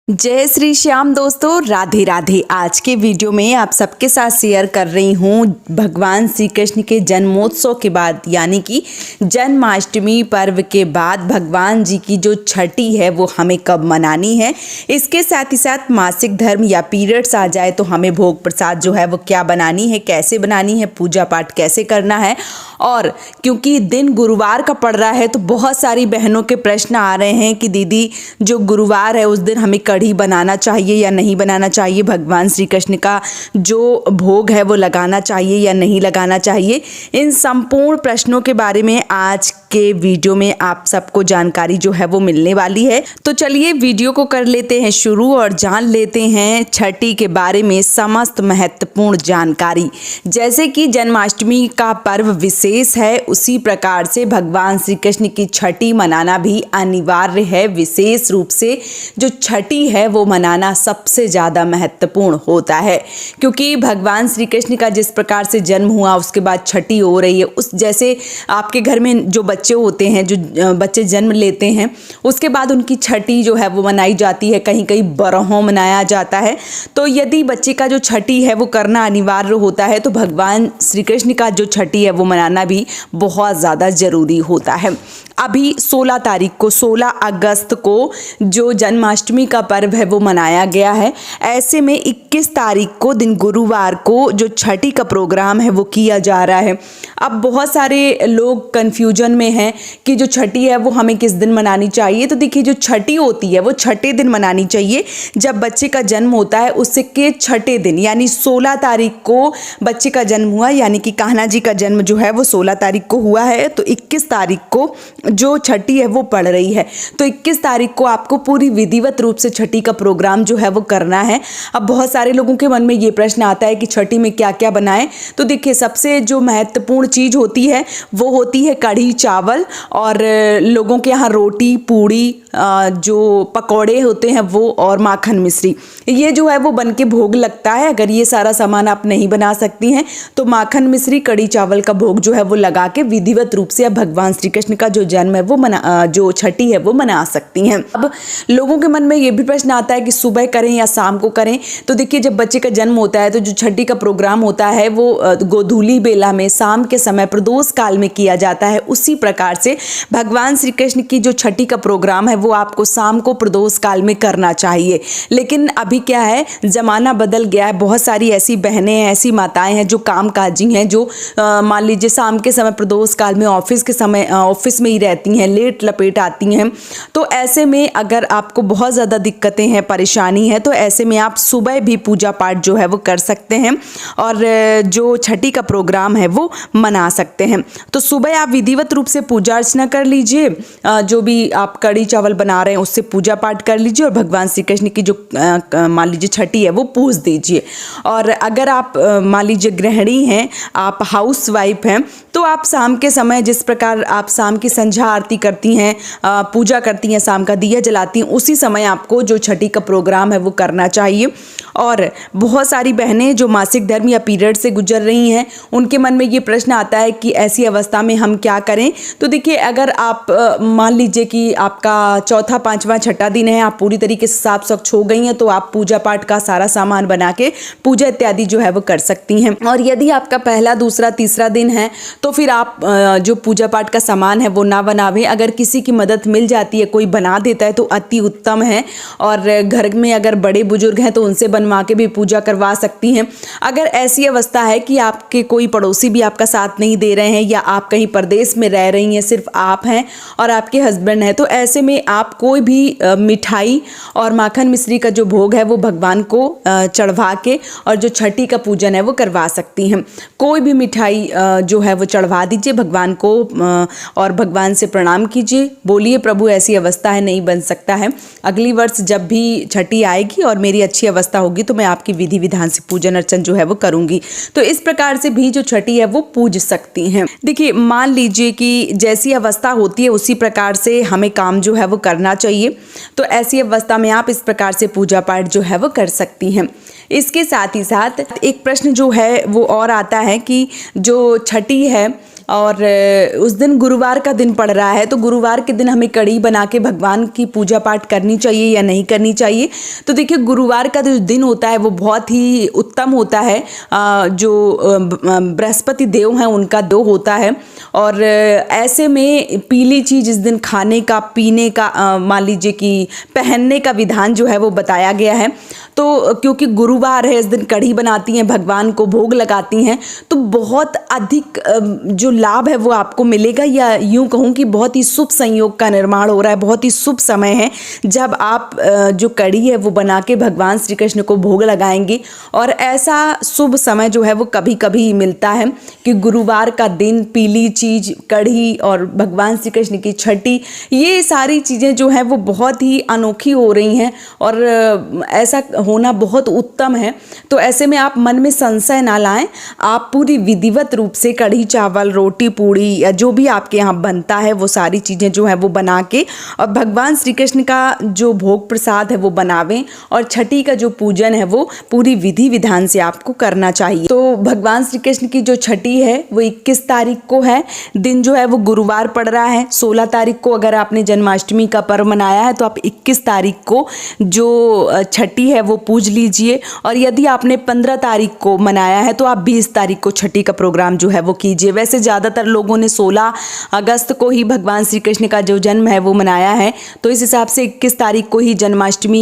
जय श्री श्याम दोस्तों, राधे राधे। आज के वीडियो में आप सबके साथ शेयर कर रही हूँ भगवान श्री कृष्ण के जन्मोत्सव के बाद यानी कि जन्माष्टमी पर्व के बाद भगवान जी की जो छठी है वो हमें कब मनानी है। इसके साथ ही साथ मासिक धर्म या पीरियड्स आ जाए तो हमें भोग प्रसाद जो है वो क्या बनानी है, कैसे बनानी है, पूजा पाठ कैसे करना है। और क्योंकि दिन गुरुवार का पड़ रहा है तो बहुत सारी बहनों के प्रश्न आ रहे हैं कि दीदी जो गुरुवार है उस दिन हमें कढ़ी बनाना चाहिए या नहीं बनाना चाहिए, भगवान श्री कृष्ण का जो भोग है वो लगाना चाहिए या नहीं लगाना चाहिए। इन संपूर्ण प्रश्नों के बारे में आज के वीडियो में आप सबको जानकारी जो है वो मिलने वाली है। तो चलिए वीडियो को कर लेते हैं शुरू और जान लेते हैं छठी के बारे में समस्त महत्वपूर्ण जानकारी। जैसे कि जन्माष्टमी का पर्व विशेष है, उसी प्रकार से भगवान श्री कृष्ण की छठी मनाना भी अनिवार्य है। विशेष रूप से जो छठी है वो मनाना सबसे ज़्यादा महत्वपूर्ण होता है, क्योंकि भगवान श्री कृष्ण का जिस प्रकार से जन्म हुआ उसके बाद छठी हो रही है। उस जैसे आपके घर में जो बच्चे होते हैं, जो बच्चे जन्म लेते हैं, उसके बाद उनकी छठी जो है वो मनाई जाती है, कहीं कहीं बरहों मनाया जाता है। तो यदि बच्चे का जो छठी है वो करना अनिवार्य होता है तो भगवान श्री कृष्ण का जो छठी है वो मनाना भी बहुत ज़्यादा ज़रूरी होता है। अभी 16 तारीख को 16 अगस्त को जो जन्माष्टमी का पर्व है वो मनाया गया है। ऐसे में 21 तारीख को दिन गुरुवार को जो छठी का प्रोग्राम है वो किया जा रहा है। अब बहुत सारे लोग कन्फ्यूजन में हैं कि जो छठी है वो हमें किस दिन मनानी चाहिए। तो देखिए, जो छठी होती है वो छठे दिन मनानी चाहिए जब बच्चे का जन्म होता है। उससे के छठे दिन यानी 16 तारीख को बच्चे का जन्म हुआ, यानी कि कान्हा जी का जन्म जो है वो 16 तारीख को हुआ है। तो 21 तारीख को जो छठी है वो पड़ रही है। तो 21 तारीख को आपको पूरी विधिवत रूप से छठी का प्रोग्राम जो है वो करना है। अब बहुत सारे लोगों के मन में ये प्रश्न आता है कि छठी में क्या क्या बनाएं। तो देखिए, सबसे जो महत्वपूर्ण चीज़ होती है वो होती है कढ़ी चावल, और लोगों के यहाँ रोटी पूड़ी, जो पकौड़े होते हैं वो, और माखन मिश्री, ये जो है वो बन के भोग लगता है। अगर ये सारा सामान आप नहीं बना सकती हैं तो माखन मिश्री कढ़ी चावल का भोग जो है वो लगा के विधिवत रूप से अब भगवान श्री कृष्ण का जो जन्म है वो जो छठी है वो मना सकती हैं। अब लोगों के मन में ये भी प्रश्न आता है कि सुबह करें या शाम को करें। तो देखिए, जब बच्चे का जन्म होता है तो जो छठी का प्रोग्राम होता है वो गोधूली बेला में शाम के समय प्रदोष काल में किया जाता है। उसी प्रकार से भगवान श्री कृष्ण की जो छठी का प्रोग्राम है वो आपको शाम को प्रदोष काल में करना चाहिए। लेकिन अभी क्या है, ज़माना बदल गया है। बहुत सारी ऐसी बहनें हैं, ऐसी माताएं हैं जो कामकाजी हैं, जो मान लीजिए शाम के समय प्रदोष काल में ऑफिस के समय ऑफिस में ही रहती हैं, लेट लपेट आती हैं। तो ऐसे में अगर आपको बहुत ज़्यादा दिक्कतें हैं, परेशानी है, तो ऐसे में आप सुबह भी पूजा पाठ जो है वो कर सकते हैं और जो छठी का प्रोग्राम है वो मना सकते हैं। तो सुबह आप विधिवत रूप से पूजा अर्चना कर लीजिए, जो भी आप कढ़ी चावल बना रहे हैं उससे पूजा पाठ कर लीजिए और भगवान श्री कृष्ण की जो मान लीजिए छठी है वो पूज दीजिए। और अगर आप मान लीजिए गृहिणी हैं, आप हाउस वाइफ हैं, तो आप शाम के समय जिस प्रकार आप शाम की संध्या आरती करती हैं, पूजा करती हैं, शाम का दिया जलाती हैं, उसी समय आपको जो छठी का प्रोग्राम है वो करना चाहिए। और बहुत सारी बहनें जो मासिक धर्म या पीरियड से गुजर रही हैं उनके मन में ये प्रश्न आता है कि ऐसी अवस्था में हम क्या करें। तो देखिए, अगर आप मान लीजिए कि आपका चौथा पांचवा छठा दिन है, आप पूरी तरीके से साफ स्वच्छ हो गई हैं, तो आप पूजा पाठ का सारा सामान बना के पूजा इत्यादि जो है वो कर सकती हैं। और यदि आपका पहला दूसरा तीसरा दिन है तो फिर आप जो पूजा पाठ का सामान है वो ना बनावें। अगर किसी की मदद मिल जाती है, कोई बना देता है तो अति उत्तम है। और घर में अगर बड़े बुजुर्ग हैं तो उनसे बनवा के भी पूजा करवा सकती हैं। अगर ऐसी अवस्था है कि आपके कोई पड़ोसी भी आपका साथ नहीं दे रहे हैं या आप कहीं परदेश में रह रही हैं, सिर्फ आप हैं और आपके हस्बैंड हैं, तो ऐसे में आप कोई भी मिठाई और माखन मिश्री का जो भोग है वो भगवान को चढ़वा के और जो छठी का पूजन है वो करवा सकती हैं। कोई भी मिठाई जो है वो चढ़वा दीजिए भगवान को और भगवान से प्रणाम कीजिए, बोलिए प्रभु ऐसी अवस्था है, नहीं बन सकता है। अगली वर्ष जब भी छठी आएगी और मेरी अच्छी अवस्था होगी तो मैं आपकी विधि विधान से पूजन अर्चन जो है वो करूंगी। तो इस प्रकार से भी जो छठी है वो पूज सकती हैं। देखिए, मान लीजिए कि जैसी अवस्था होती है उसी प्रकार से हमें काम जो है वो करना चाहिए। तो ऐसी अवस्था में आप इस प्रकार से पूजा पाठ जो है वो कर सकती हैं। इसके साथ ही साथ एक प्रश्न जो है वो और आता है कि जो छठी है और उस दिन गुरुवार का दिन पड़ रहा है, तो गुरुवार के दिन हमें कढ़ी बना के भगवान की पूजा पाठ करनी चाहिए या नहीं करनी चाहिए। तो देखिए, गुरुवार का जो दिन होता है वो बहुत ही उत्तम होता है, जो बृहस्पति देव हैं उनका दो होता है, और ऐसे में पीली चीज़ इस दिन खाने का, पीने का, मान लीजिए कि पहनने का विधान जो है वो बताया गया है। तो क्योंकि गुरुवार है, इस दिन कढ़ी बनाती हैं, भगवान को भोग लगाती हैं, तो बहुत अधिक जो लाभ है वो आपको मिलेगा, या यूँ कहूँ कि बहुत ही शुभ संयोग का निर्माण हो रहा है। बहुत ही शुभ समय है जब आप जो कढ़ी है वो बना के भगवान श्री कृष्ण को भोग लगाएंगे। और ऐसा शुभ समय जो है वो कभी कभी ही मिलता है कि गुरुवार का दिन, पीली चीज़, कढ़ी और भगवान श्री कृष्ण की छठी, ये सारी चीज़ें जो है वो बहुत ही अनोखी हो रही हैं, और ऐसा होना बहुत उत्तम है। तो ऐसे में आप मन में संशय ना लाएं, आप पूरी विधिवत रूप से कढ़ी चावल, रोटी, पूड़ी या जो भी आपके यहाँ बनता है वो सारी चीज़ें जो है वो बना के और भगवान श्री कृष्ण का जो भोग प्रसाद है वो बनावें, और छठी का जो पूजन है वो पूरी विधि विधान से आपको करना चाहिए। तो भगवान श्री कृष्ण की जो छठी है वो 21 तारीख को है, दिन जो है वो गुरुवार पड़ रहा है। 16 तारीख को अगर आपने जन्माष्टमी का पर्व मनाया है तो आप 21 तारीख को जो छठी है वो पूज लीजिए, और यदि आपने 15 तारीख को मनाया है तो आप 20 तारीख को छठी का प्रोग्राम जो है वो कीजिए। वैसे ज़्यादातर लोगों ने 16 अगस्त को ही भगवान श्री कृष्ण का जो जन्म है वो मनाया है, तो इस हिसाब से 21 तारीख को ही जन्माष्टमी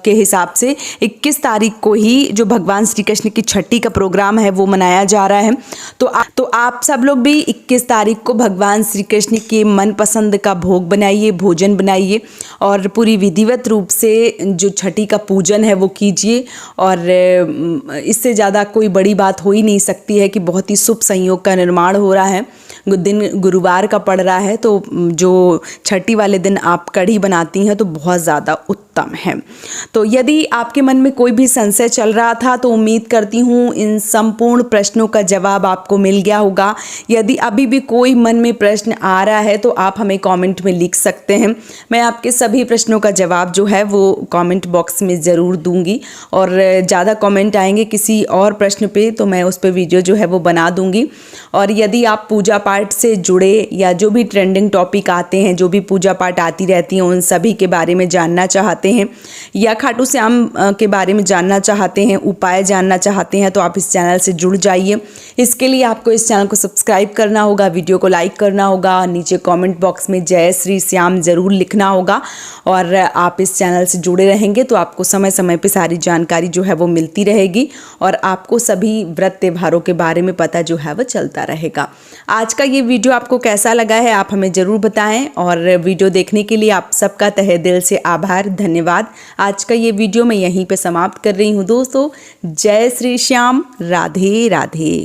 के हिसाब से 21 तारीख को ही जो भगवान श्री कृष्ण की छठी का प्रोग्राम है वो मनाया जा रहा है। तो आप सब लोग भी 21 तारीख को भगवान श्री कृष्ण के मनपसंद का भोग बनाइए, भोजन बनाइए, और पूरी विधिवत रूप से जो छठी का पूजन है वो कीजिए। और इससे ज़्यादा कोई बड़ी बात हो ही नहीं सकती है कि बहुत ही शुभ संयोग का निर्माण हो रहा है, दिन गुरुवार का पड़ रहा है, तो जो छठी वाले दिन आप कढ़ी बनाती हैं तो बहुत ज़्यादा उत्तम है। तो यदि आपके मन में कोई भी संशय चल रहा था तो उम्मीद करती हूँ इन संपूर्ण प्रश्नों का जवाब आपको मिल गया होगा। यदि अभी भी कोई मन में प्रश्न आ रहा है तो आप हमें कमेंट में लिख सकते हैं, मैं आपके सभी प्रश्नों का जवाब जो है वो कमेंट बॉक्स में ज़रूर दूंगी, और ज़्यादा कमेंट आएंगे किसी और प्रश्न पे तो मैं उस पर वीडियो जो है वो बना दूंगी। और यदि आप पूजा पाठ से जुड़े या जो भी ट्रेंडिंग टॉपिक आते हैं, जो भी पूजा पाठ आती रहती हैं, उन सभी के बारे में जानना चाहते हैं, या खाटू श्याम के बारे में जानना चाहते हैं, उपाय जानना चाहते हैं, तो आप इस चैनल से जुड़ जाइए। इसके लिए आपको इस चैनल को सब्सक्राइब करना होगा, वीडियो को लाइक करना होगा, नीचे कमेंट बॉक्स में जय श्री श्याम ज़रूर लिखना होगा, और आप इस चैनल से जुड़े रहेंगे तो आपको समय समय पे सारी जानकारी जो है वो मिलती रहेगी, और आपको सभी व्रत त्योहारों के बारे में पता जो है वो चलता रहेगा। आज का ये वीडियो आपको कैसा लगा है आप हमें ज़रूर बताएं, और वीडियो देखने के लिए आप सबका तहे दिल से आभार, धन्यवाद। आज का ये वीडियो मैं यहीं पे समाप्त कर रही हूँ दोस्तों। जय श्री श्याम, राधे राधे।